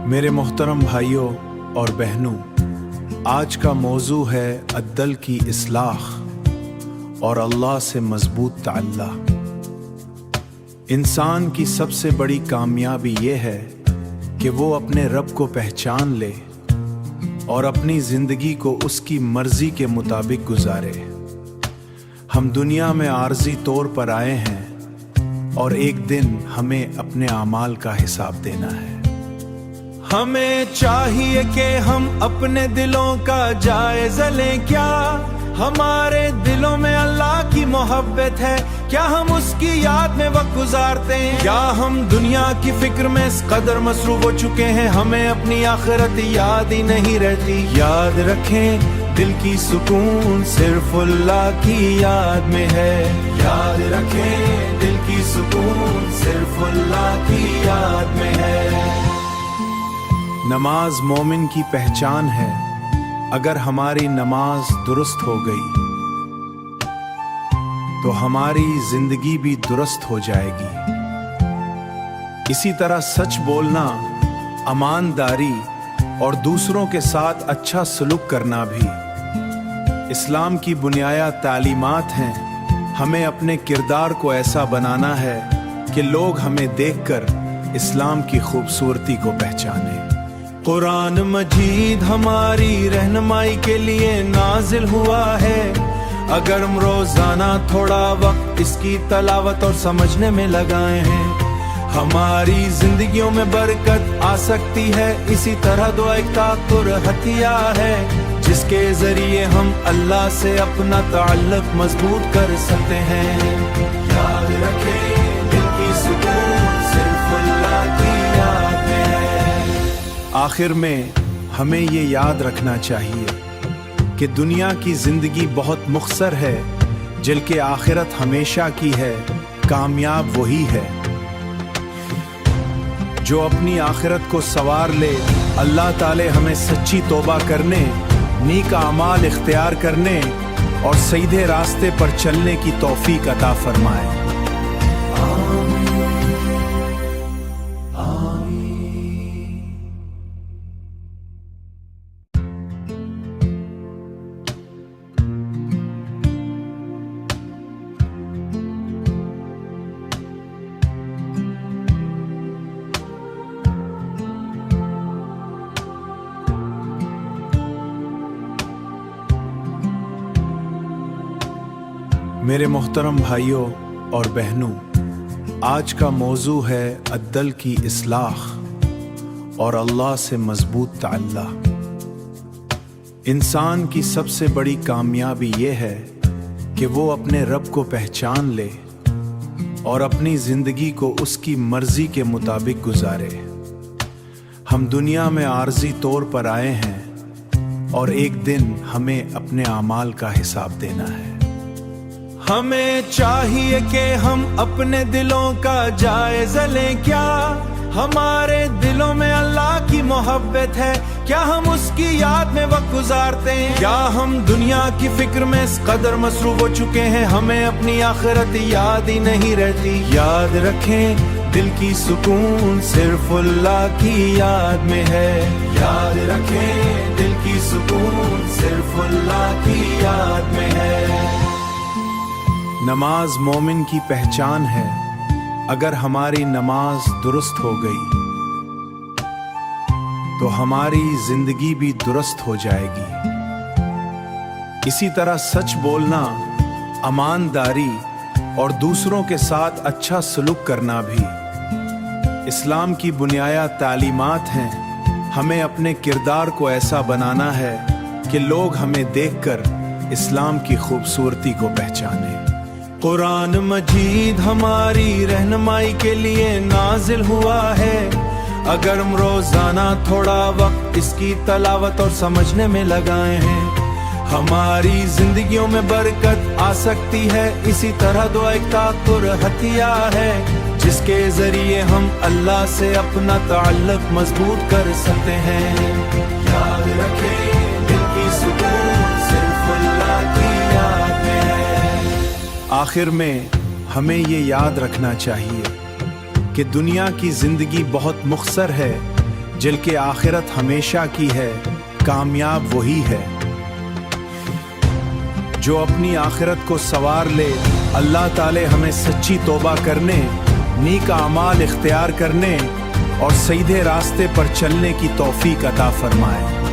मेरे मोहतरम भाइयों और बहनों, आज का मौजू है अद्दल की इस्लाह और अल्लाह से मजबूत ताल्लुक़। इंसान की सबसे बड़ी कामयाबी ये है कि वो अपने रब को पहचान ले और अपनी ज़िंदगी को उसकी मर्ज़ी के मुताबिक गुजारे। हम दुनिया में आर्जी तौर पर आए हैं और एक दिन हमें अपने आमाल का हिसाब देना है। हमें चाहिए कि हम अपने दिलों का जायज़ा लें। क्या हमारे दिलों में अल्लाह की मोहब्बत है? क्या हम उसकी याद में वक्त गुजारते हैं? क्या हम दुनिया की फिक्र में इस कदर मसरूफ हो चुके हैं हमें अपनी आखिरत याद ही नहीं रहती? याद रखें, दिल की सुकून सिर्फ अल्लाह की याद में है। याद रखें, दिल की सुकून सिर्फ अल्लाह की याद में है। नमाज मोमिन की पहचान है। अगर हमारी नमाज दुरुस्त हो गई तो हमारी जिंदगी भी दुरुस्त हो जाएगी। इसी तरह सच बोलना, ईमानदारी और दूसरों के साथ अच्छा सलूक करना भी इस्लाम की बुनियादी तालीमात हैं। हमें अपने किरदार को ऐसा बनाना है कि लोग हमें देखकर इस्लाम की खूबसूरती को पहचानें। कुरान मजीद हमारी रहनुमाई के लिए नाजिल हुआ है। अगर हम रोजाना थोड़ा वक्त इसकी तलावत और समझने में लगाए हैं, हमारी जिंदगियों में बरकत आ सकती है। इसी तरह दुआ एक ताक़ुर हथियार है जिसके जरिए हम अल्लाह से अपना ताल्लुक मजबूत कर सकते हैं। याद रखें, दिल की सुकून सिर्फ अल्लाह की याद में है। आखिर में हमें ये याद रखना चाहिए कि दुनिया की जिंदगी बहुत मुख्तसर है, जबकि आखिरत हमेशा की है। कामयाब वही है जो अपनी आखिरत को संवार ले। अल्लाह ताला हमें सच्ची तौबा करने, नेक अमाल इख्तियार करने और सीधे रास्ते पर चलने की तौफीक अता फरमाए। मेरे मोहतरम भाइयों और बहनों, आज का मौजू है अद्दल की इस्लाह और अल्लाह से मजबूत ताल्लुक़। इंसान की सबसे बड़ी कामयाबी ये है कि वो अपने रब को पहचान ले और अपनी ज़िंदगी को उसकी मर्ज़ी के मुताबिक गुजारे। हम दुनिया में आर्जी तौर पर आए हैं और एक दिन हमें अपने आमाल का हिसाब देना है। हमें चाहिए कि हम अपने दिलों का जायज़ा लें। क्या हमारे दिलों में अल्लाह की मोहब्बत है? क्या हम उसकी याद में वक्त गुजारते हैं? क्या हम दुनिया की फिक्र में इस कदर मसरूफ हो चुके हैं हमें अपनी आखिरत याद ही नहीं रहती? याद रखें, दिल की सुकून सिर्फ अल्लाह की याद में है। याद रखें, दिल की सुकून सिर्फ अल्लाह की याद में है। नमाज मोमिन की पहचान है। अगर हमारी नमाज दुरुस्त हो गई तो हमारी जिंदगी भी दुरुस्त हो जाएगी। इसी तरह सच बोलना, ईमानदारी और दूसरों के साथ अच्छा सलूक करना भी इस्लाम की बुनियादी तालीमात हैं। हमें अपने किरदार को ऐसा बनाना है कि लोग हमें देखकर इस्लाम की खूबसूरती को पहचानें। कुरान मजीद हमारी रहनुमाई के लिए नाजिल हुआ है। अगर हम रोजाना थोड़ा वक्त इसकी तलावत और समझने में लगाए हैं, हमारी जिंदगियों में बरकत आ सकती है। इसी तरह दुआ एक ताक़ुर हथियार है जिसके जरिए हम अल्लाह से अपना ताल्लुक मजबूत कर सकते हैं। याद रखें, दिल की सुकून सिर्फ अल्लाह की याद में है। आखिर में हमें ये याद रखना चाहिए कि दुनिया की जिंदगी बहुत मुख्तसर है, جل کے آخرت ہمیشہ کی ہے کامیاب وہی ہے جو اپنی آخرت کو سنوار لے اللہ تعالی ہمیں سچی توبہ کرنے نیک اعمال اختیار کرنے اور سیدھے راستے پر چلنے کی توفیق عطا فرمائے